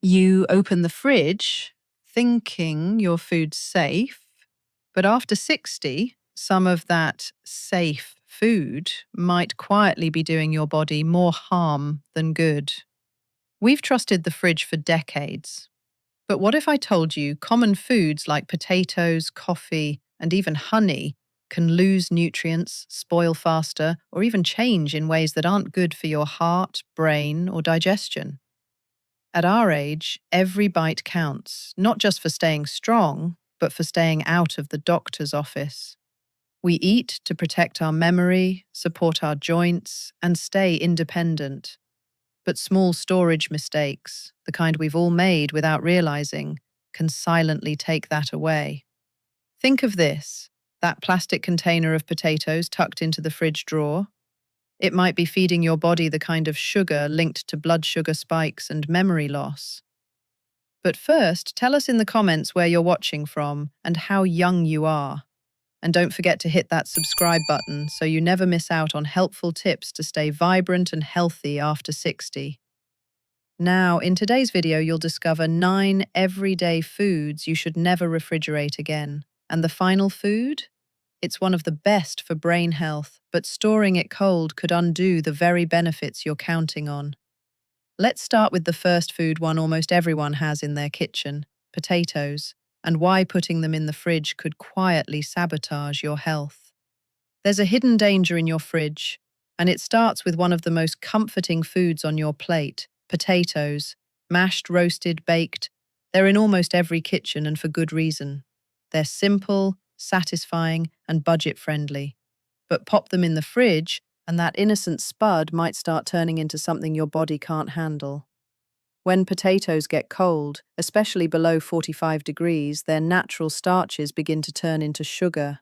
You open the fridge thinking your food's safe, but after 60, some of that safe food might quietly be doing your body more harm than good. We've trusted the fridge for decades, but what if I told you common foods like potatoes, coffee, and even honey can lose nutrients, spoil faster, or even change in ways that aren't good for your heart, brain, or digestion? At our age, every bite counts, not just for staying strong, but for staying out of the doctor's office. We eat to protect our memory, support our joints, and stay independent. But small storage mistakes, the kind we've all made without realizing, can silently take that away. Think of this, that plastic container of potatoes tucked into the fridge drawer. It might be feeding your body the kind of sugar linked to blood sugar spikes and memory loss. But first, tell us in the comments where you're watching from and how young you are. And don't forget to hit that subscribe button so you never miss out on helpful tips to stay vibrant and healthy after 60. Now, in today's video, you'll discover 9 everyday foods you should never refrigerate again. And the final food? It's one of the best for brain health, but storing it cold could undo the very benefits you're counting on. Let's start with the first food one almost everyone has in their kitchen, potatoes, and why putting them in the fridge could quietly sabotage your health. There's a hidden danger in your fridge, and it starts with one of the most comforting foods on your plate, potatoes. Mashed, roasted, baked. They're in almost every kitchen, and for good reason. They're simple, satisfying, and budget-friendly. But pop them in the fridge, and that innocent spud might start turning into something your body can't handle. When potatoes get cold, especially below 45 degrees, their natural starches begin to turn into sugar.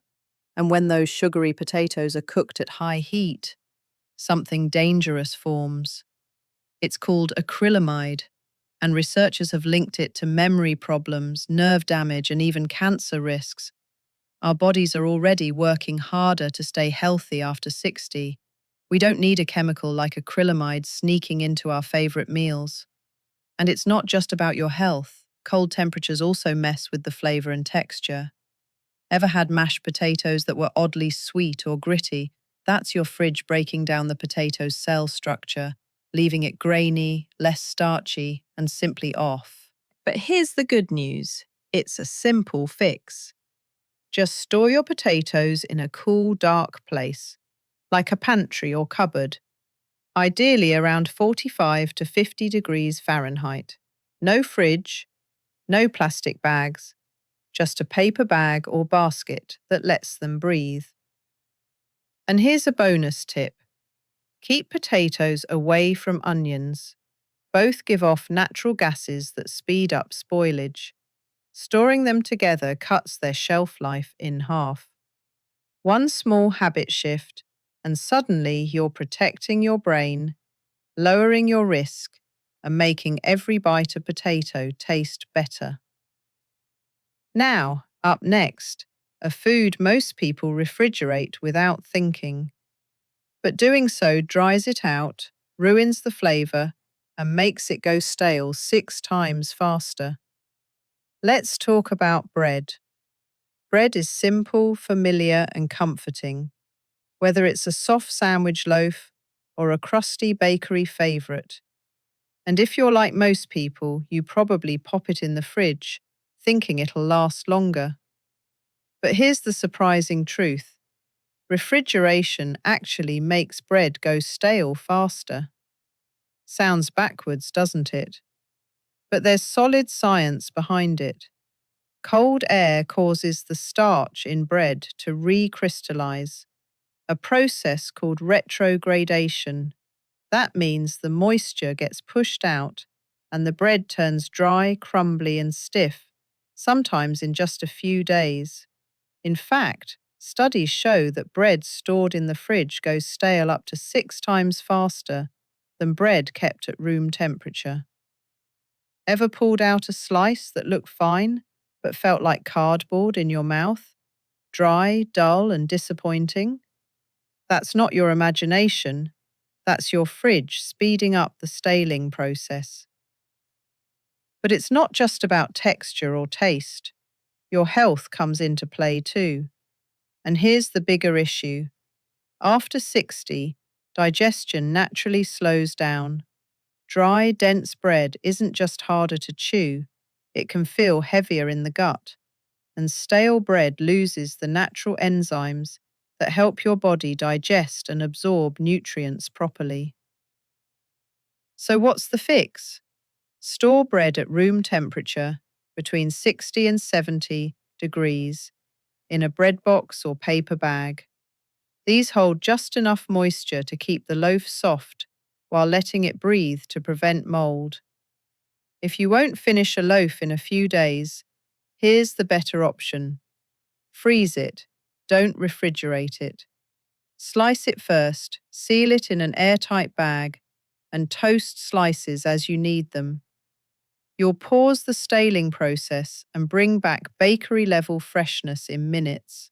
And when those sugary potatoes are cooked at high heat, something dangerous forms. It's called acrylamide, and researchers have linked it to memory problems, nerve damage, and even cancer risks. Our bodies are already working harder to stay healthy after 60. We don't need a chemical like acrylamide sneaking into our favorite meals. And it's not just about your health. Cold temperatures also mess with the flavor and texture. Ever had mashed potatoes that were oddly sweet or gritty? That's your fridge breaking down the potato's cell structure, leaving it grainy, less starchy, and simply off. But here's the good news. It's a simple fix. Just store your potatoes in a cool, dark place, like a pantry or cupboard, ideally around 45 to 50 degrees Fahrenheit. No fridge, no plastic bags, just a paper bag or basket that lets them breathe. And here's a bonus tip. Keep potatoes away from onions. Both give off natural gases that speed up spoilage. Storing them together cuts their shelf life in half. One small habit shift, and suddenly you're protecting your brain, lowering your risk, and making every bite of potato taste better. Now, up next, a food most people refrigerate without thinking. But doing so dries it out, ruins the flavor, and makes it go stale 6 times faster. Let's talk about bread. Bread is simple, familiar, and comforting. Whether it's a soft sandwich loaf or a crusty bakery favorite. And if you're like most people, you probably pop it in the fridge, thinking it'll last longer. But here's the surprising truth. Refrigeration actually makes bread go stale faster. Sounds backwards, doesn't it? But there's solid science behind it. Cold air causes the starch in bread to recrystallize, a process called retrogradation. That means the moisture gets pushed out and the bread turns dry, crumbly, and stiff, sometimes in just a few days. In fact, studies show that bread stored in the fridge goes stale up to 6 times faster than bread kept at room temperature. Ever pulled out a slice that looked fine, but felt like cardboard in your mouth? Dry, dull, and disappointing? That's not your imagination. That's your fridge speeding up the staling process. But it's not just about texture or taste. Your health comes into play too. And here's the bigger issue. After 60, digestion naturally slows down. Dry, dense bread isn't just harder to chew, it can feel heavier in the gut. And stale bread loses the natural enzymes that help your body digest and absorb nutrients properly. So, what's the fix? Store bread at room temperature between 60 and 70 degrees in a bread box or paper bag. These hold just enough moisture to keep the loaf soft while letting it breathe to prevent mold. If you won't finish a loaf in a few days, here's the better option. Freeze it, don't refrigerate it. Slice it first, seal it in an airtight bag, and toast slices as you need them. You'll pause the staling process and bring back bakery-level freshness in minutes.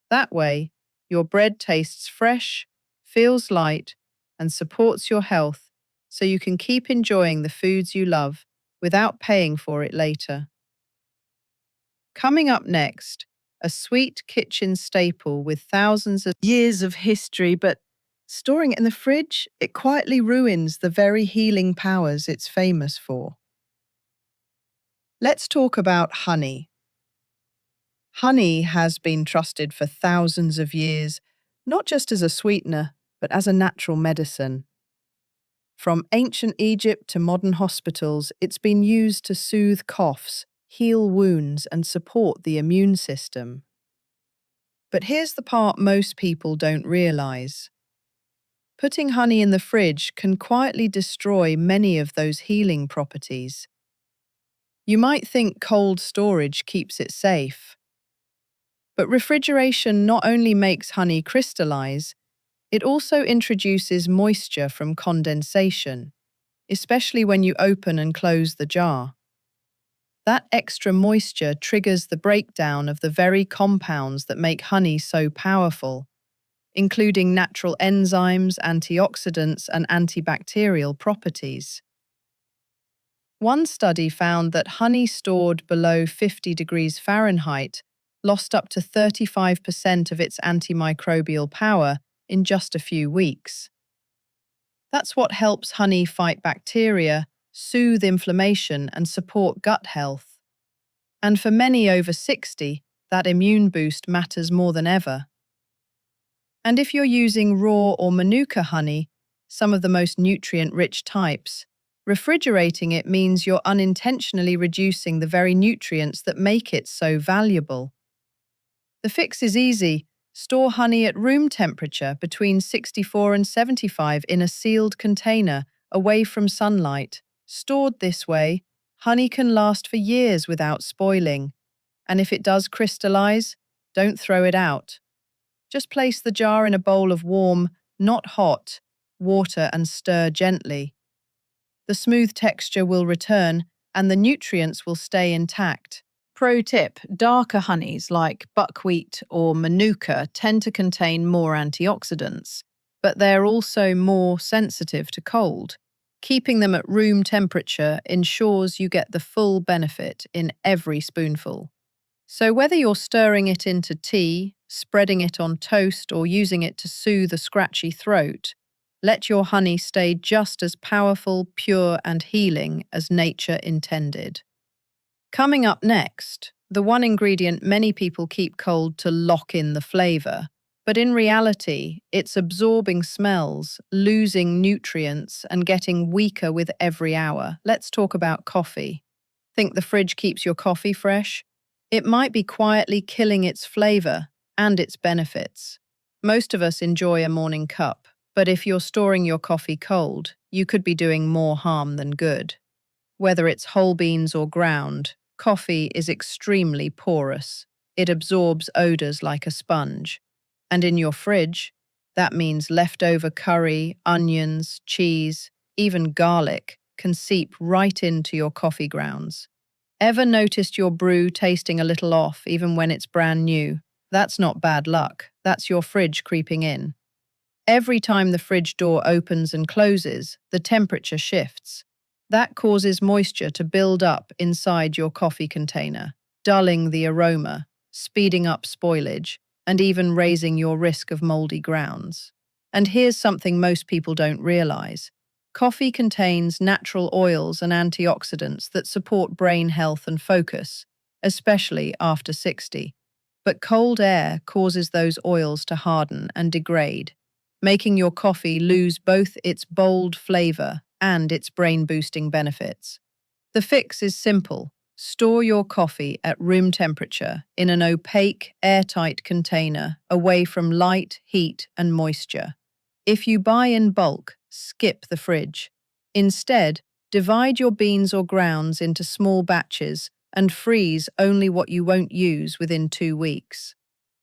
That way, your bread tastes fresh, feels light, and supports your health, so you can keep enjoying the foods you love without paying for it later. Coming up next, a sweet kitchen staple with thousands of years of history, but storing it in the fridge, it quietly ruins the very healing powers it's famous for. Let's talk about honey. Honey has been trusted for thousands of years, not just as a sweetener, but as a natural medicine. From ancient Egypt to modern hospitals, it's been used to soothe coughs, heal wounds, and support the immune system. But here's the part most people don't realize. Putting honey in the fridge can quietly destroy many of those healing properties. You might think cold storage keeps it safe. But refrigeration not only makes honey crystallize, it also introduces moisture from condensation, especially when you open and close the jar. That extra moisture triggers the breakdown of the very compounds that make honey so powerful, including natural enzymes, antioxidants, and antibacterial properties. One study found that honey stored below 50 degrees Fahrenheit lost up to 35% of its antimicrobial power in just a few weeks. That's what helps honey fight bacteria, soothe inflammation, and support gut health. And for many over 60, that immune boost matters more than ever. And if you're using raw or manuka honey, some of the most nutrient-rich types, refrigerating it means you're unintentionally reducing the very nutrients that make it so valuable. The fix is easy. Store honey at room temperature between 64 and 75 in a sealed container, away from sunlight. Stored this way, honey can last for years without spoiling. And if it does crystallize, don't throw it out. Just place the jar in a bowl of warm, not hot, water and stir gently. The smooth texture will return and the nutrients will stay intact. Pro tip, darker honeys like buckwheat or manuka tend to contain more antioxidants, but they're also more sensitive to cold. Keeping them at room temperature ensures you get the full benefit in every spoonful. So whether you're stirring it into tea, spreading it on toast, or using it to soothe a scratchy throat, let your honey stay just as powerful, pure, and healing as nature intended. Coming up next, the one ingredient many people keep cold to lock in the flavor, but in reality, it's absorbing smells, losing nutrients, and getting weaker with every hour. Let's talk about coffee. Think the fridge keeps your coffee fresh? It might be quietly killing its flavor and its benefits. Most of us enjoy a morning cup, but if you're storing your coffee cold, you could be doing more harm than good. Whether it's whole beans or ground, coffee is extremely porous. It absorbs odors like a sponge. And in your fridge, that means leftover curry, onions, cheese, even garlic can seep right into your coffee grounds. Ever noticed your brew tasting a little off even when it's brand new? That's not bad luck. That's your fridge creeping in. Every time the fridge door opens and closes, the temperature shifts. That causes moisture to build up inside your coffee container, dulling the aroma, speeding up spoilage, and even raising your risk of moldy grounds. And here's something most people don't realize. Coffee contains natural oils and antioxidants that support brain health and focus, especially after 60. But cold air causes those oils to harden and degrade, making your coffee lose both its bold flavor and its brain-boosting benefits. The fix is simple. Store your coffee at room temperature in an opaque, airtight container away from light, heat, and moisture. If you buy in bulk, skip the fridge. Instead, divide your beans or grounds into small batches and freeze only what you won't use within 2 weeks.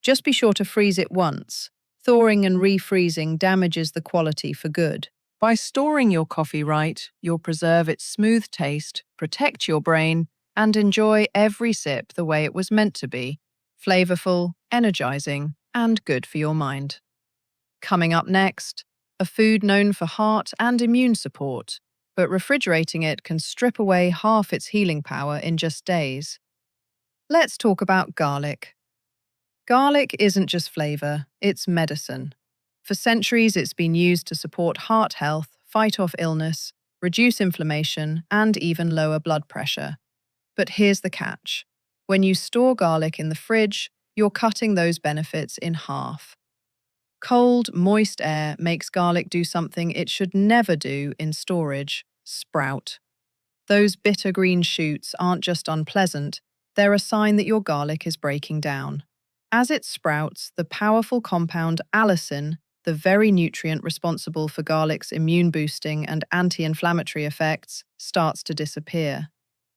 Just be sure to freeze it once. Thawing and refreezing damages the quality for good. By storing your coffee right, you'll preserve its smooth taste, protect your brain, and enjoy every sip the way it was meant to be, flavorful, energizing, and good for your mind. Coming up next, a food known for heart and immune support, but refrigerating it can strip away half its healing power in just days. Let's talk about garlic. Garlic isn't just flavor, it's medicine. For centuries, it's been used to support heart health, fight off illness, reduce inflammation, and even lower blood pressure. But here's the catch. When you store garlic in the fridge, you're cutting those benefits in half. Cold, moist air makes garlic do something it should never do in storage: sprout. Those bitter green shoots aren't just unpleasant, they're a sign that your garlic is breaking down. As it sprouts, the powerful compound allicin, the very nutrient responsible for garlic's immune-boosting and anti-inflammatory effects, starts to disappear.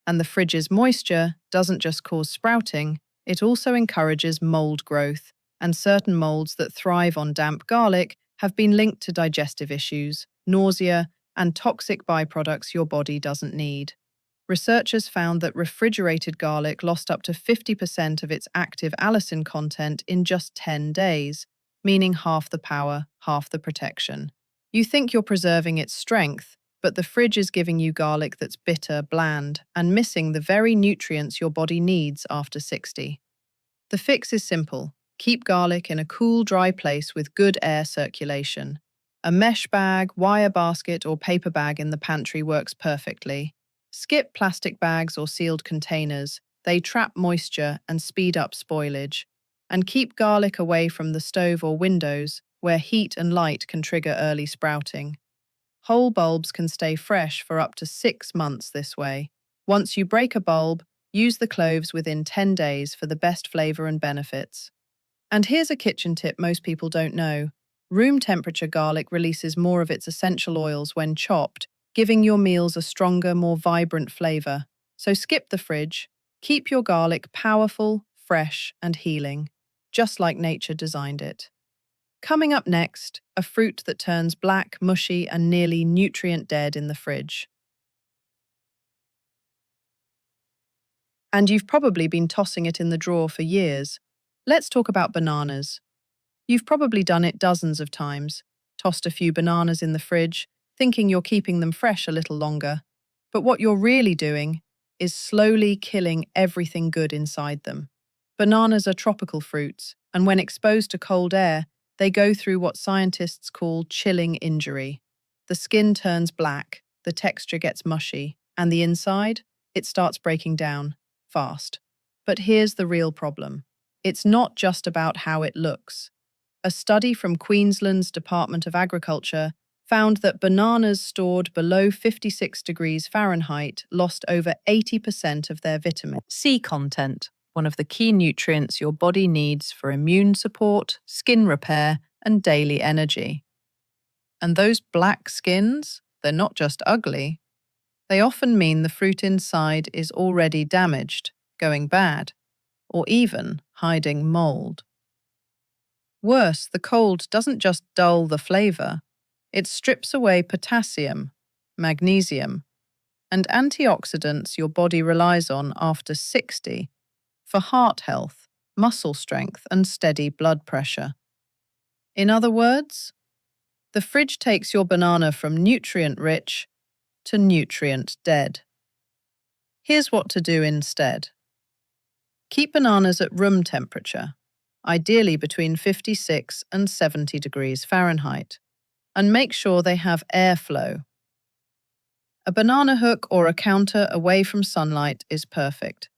And the fridge's moisture doesn't just cause sprouting, it also encourages mold growth, and certain molds that thrive on damp garlic have been linked to digestive issues, nausea, and toxic byproducts your body doesn't need. Researchers found that refrigerated garlic lost up to 50% of its active allicin content in just 10 days, meaning half the power, half the protection. You think you're preserving its strength, but the fridge is giving you garlic that's bitter, bland, and missing the very nutrients your body needs after 60. The fix is simple. Keep garlic in a cool, dry place with good air circulation. A mesh bag, wire basket, or paper bag in the pantry works perfectly. Skip plastic bags or sealed containers. They trap moisture and speed up spoilage. And keep garlic away from the stove or windows, where heat and light can trigger early sprouting. Whole bulbs can stay fresh for up to 6 months this way. Once you break a bulb, use the cloves within 10 days for the best flavor and benefits. And here's a kitchen tip most people don't know. Room temperature garlic releases more of its essential oils when chopped, giving your meals a stronger, more vibrant flavor. So skip the fridge. Keep your garlic powerful, fresh, and healing, just like nature designed it. Coming up next, a fruit that turns black, mushy, and nearly nutrient dead in the fridge. And you've probably been tossing it in the drawer for years. Let's talk about bananas. You've probably done it dozens of times, tossed a few bananas in the fridge, thinking you're keeping them fresh a little longer. But what you're really doing is slowly killing everything good inside them. Bananas are tropical fruits, and when exposed to cold air, they go through what scientists call chilling injury. The skin turns black, the texture gets mushy, and the inside, it starts breaking down, fast. But here's the real problem. It's not just about how it looks. A study from Queensland's Department of Agriculture found that bananas stored below 56 degrees Fahrenheit lost over 80% of their vitamin C content, one of the key nutrients your body needs for immune support, skin repair, and daily energy. And those black skins, they're not just ugly. They often mean the fruit inside is already damaged, going bad, or even hiding mold. Worse, the cold doesn't just dull the flavor, it strips away potassium, magnesium, and antioxidants your body relies on after 60 for heart health, muscle strength, and steady blood pressure. In other words, the fridge takes your banana from nutrient-rich to nutrient dead. Here's what to do instead. Keep bananas at room temperature, ideally between 56 and 70 degrees Fahrenheit, and make sure they have airflow. A banana hook or a counter away from sunlight is perfect.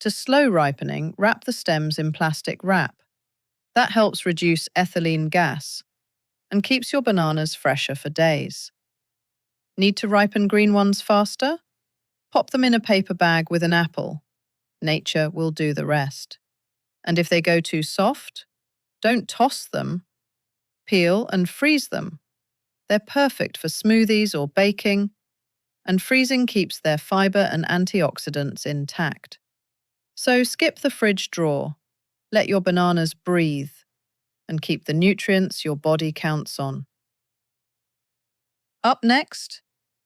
To slow ripening, wrap the stems in plastic wrap. That helps reduce ethylene gas and keeps your bananas fresher for days. Need to ripen green ones faster? Pop them in a paper bag with an apple. Nature will do the rest. And if they go too soft, don't toss them. Peel and freeze them. They're perfect for smoothies or baking, and freezing keeps their fiber and antioxidants intact. So skip the fridge drawer. Let your bananas breathe and keep the nutrients your body counts on. Up next,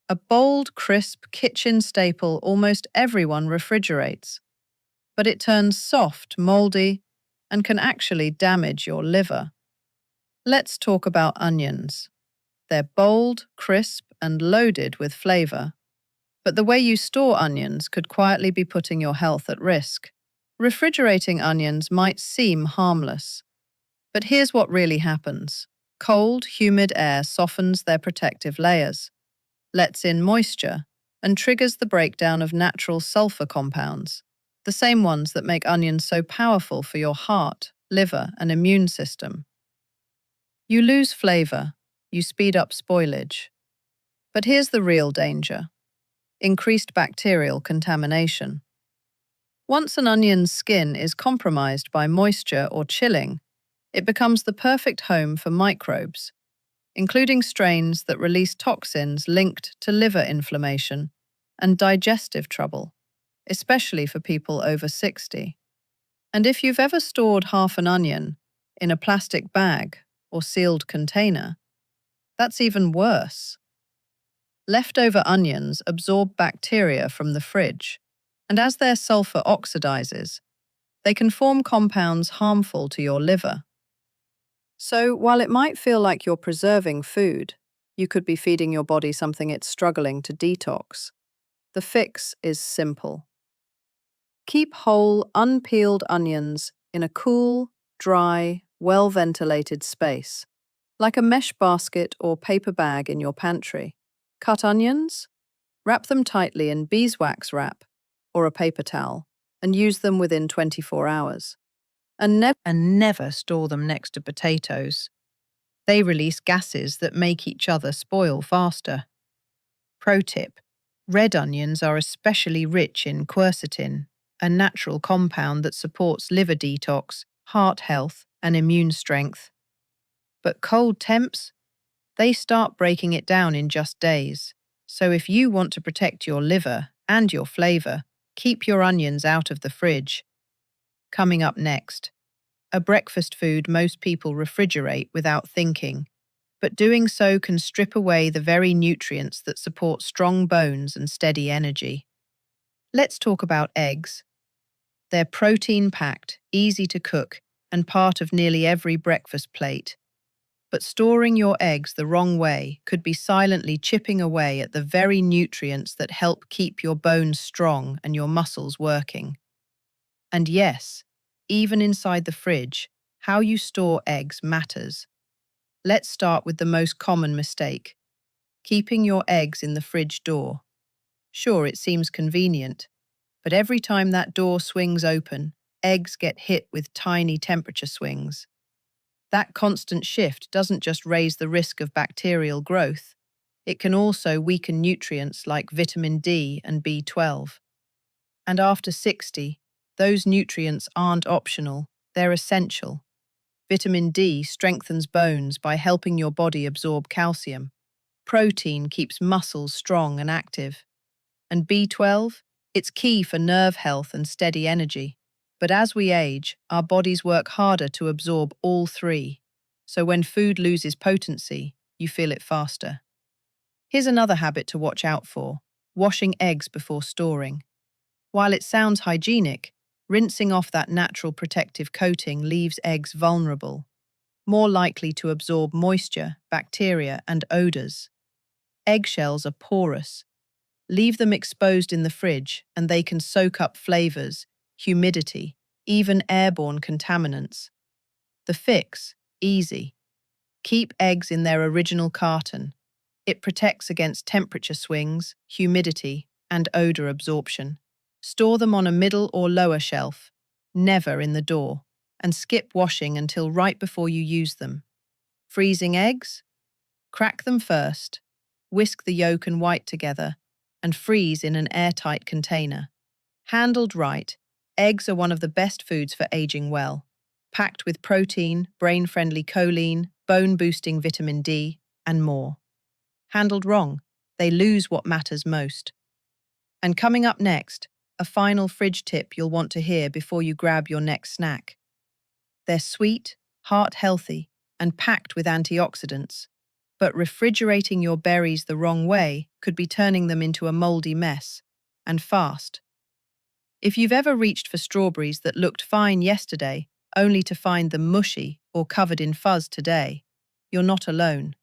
a bold, crisp kitchen staple almost everyone refrigerates, but it turns soft, moldy, and can actually damage your liver. Let's talk about onions. They're bold, crisp, and loaded with flavor. But the way you store onions could quietly be putting your health at risk. Refrigerating onions might seem harmless, but here's what really happens. Cold, humid air softens their protective layers, lets in moisture, and triggers the breakdown of natural sulfur compounds, the same ones that make onions so powerful for your heart, liver, and immune system. You lose flavor, you speed up spoilage. But here's the real danger: increased bacterial contamination. Once an onion's skin is compromised by moisture or chilling, it becomes the perfect home for microbes, including strains that release toxins linked to liver inflammation and digestive trouble, especially for people over 60. And if you've ever stored half an onion in a plastic bag or sealed container, that's even worse. Leftover onions absorb bacteria from the fridge, and as their sulfur oxidizes, they can form compounds harmful to your liver. So, while it might feel like you're preserving food, you could be feeding your body something it's struggling to detox. The fix is simple. Keep whole, unpeeled onions in a cool, dry, well-ventilated space, like a mesh basket or paper bag in your pantry. Cut onions, wrap them tightly in beeswax wrap or a paper towel, and use them within 24 hours. And never store them next to potatoes. They release gases that make each other spoil faster. Pro tip: red onions are especially rich in quercetin, a natural compound that supports liver detox, heart health, and immune strength. But cold temps, they start breaking it down in just days. So if you want to protect your liver and your flavor, keep your onions out of the fridge. Coming up next, a breakfast food most people refrigerate without thinking, but doing so can strip away the very nutrients that support strong bones and steady energy. Let's talk about eggs. They're protein-packed, easy to cook, and part of nearly every breakfast plate. But storing your eggs the wrong way could be silently chipping away at the very nutrients that help keep your bones strong and your muscles working. And yes, even inside the fridge, how you store eggs matters. Let's start with the most common mistake: keeping your eggs in the fridge door. Sure, it seems convenient, but every time that door swings open, eggs get hit with tiny temperature swings. That constant shift doesn't just raise the risk of bacterial growth, it can also weaken nutrients like vitamin D and B12. And after 60, those nutrients aren't optional, they're essential. Vitamin D strengthens bones by helping your body absorb calcium. Protein keeps muscles strong and active. And B12? It's key for nerve health and steady energy. But as we age, our bodies work harder to absorb all three. So when food loses potency, you feel it faster. Here's another habit to watch out for: washing eggs before storing. While it sounds hygienic, rinsing off that natural protective coating leaves eggs vulnerable, more likely to absorb moisture, bacteria, and odors. Eggshells are porous. Leave them exposed in the fridge and they can soak up flavors, humidity, even airborne contaminants. The fix? Easy. Keep eggs in their original carton. It protects against temperature swings, humidity, and odor absorption. Store them on a middle or lower shelf, never in the door, and skip washing until right before you use them. Freezing eggs? Crack them first, whisk the yolk and white together, and freeze in an airtight container. Handled right, eggs are one of the best foods for aging well. Packed with protein, brain-friendly choline, bone-boosting vitamin D, and more. Handled wrong, they lose what matters most. And coming up next, a final fridge tip you'll want to hear before you grab your next snack. They're sweet, heart-healthy, and packed with antioxidants, but refrigerating your berries the wrong way could be turning them into a moldy mess, and fast. If you've ever reached for strawberries that looked fine yesterday, only to find them mushy or covered in fuzz today, you're not alone.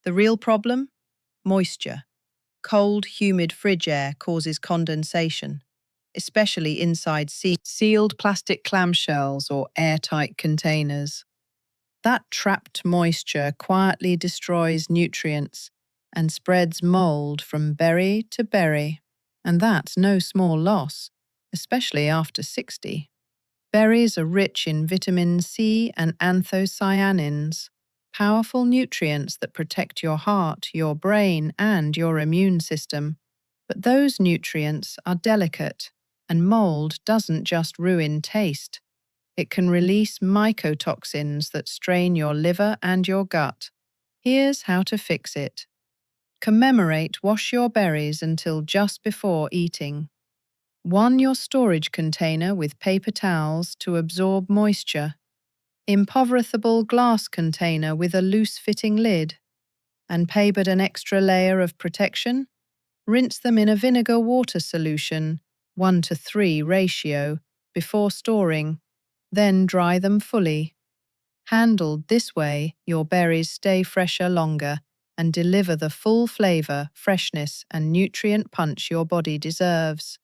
The real problem? Moisture. Cold, humid fridge air causes condensation, especially inside sealed plastic clamshells or airtight containers. That trapped moisture quietly destroys nutrients and spreads mold from berry to berry. And that's no small loss, especially after 60. Berries are rich in vitamin C and anthocyanins, powerful nutrients that protect your heart, your brain, and your immune system. But those nutrients are delicate, and mold doesn't just ruin taste. It can release mycotoxins that strain your liver and your gut. Here's how to fix it. Wash your berries until just before eating. Your storage container with paper towels to absorb moisture. Impoverishable glass container with a loose-fitting lid. And papered an extra layer of protection? Rinse them in a vinegar-water solution, 1:3 ratio, before storing. Then dry them fully. Handled this way, your berries stay fresher longer and deliver the full flavor, freshness, and nutrient punch your body deserves.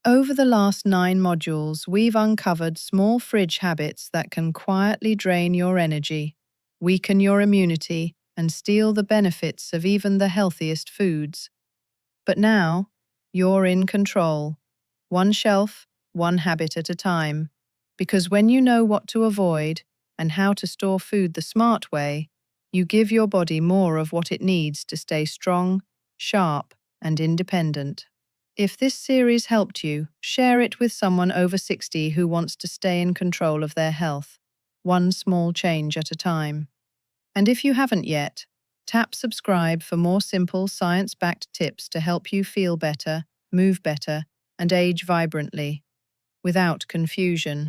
Over the last 9 modules, we've uncovered small fridge habits that can quietly drain your energy, weaken your immunity, and steal the benefits of even the healthiest foods. But now, you're in control. One shelf, one habit at a time. Because when you know what to avoid and how to store food the smart way, you give your body more of what it needs to stay strong, sharp, and independent. If this series helped you, share it with someone over 60 who wants to stay in control of their health, one small change at a time. And if you haven't yet, tap subscribe for more simple science-backed tips to help you feel better, move better, and age vibrantly, without confusion.